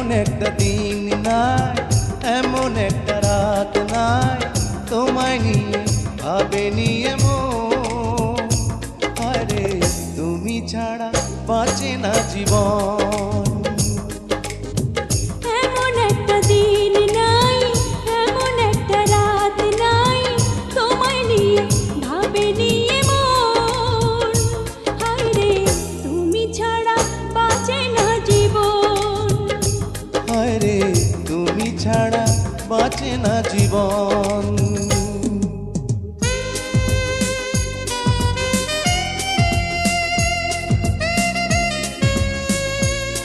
এমন একটা দিন নাই, এমন একটা রাত নাই, তোমায় নিয়ে ভাবেনি এমন। আরে তুমি ছাড়া বাঁচে না জীবন। এমন একটা দিন নাই, এমন একটা রাত নাই, তোমায় নিয়ে ভাবেনি এমন। হায়রে তুমি ছাড়া বাঁচে না জীবন। আরে তুমি ছাড়া বাঁচে না জীবন।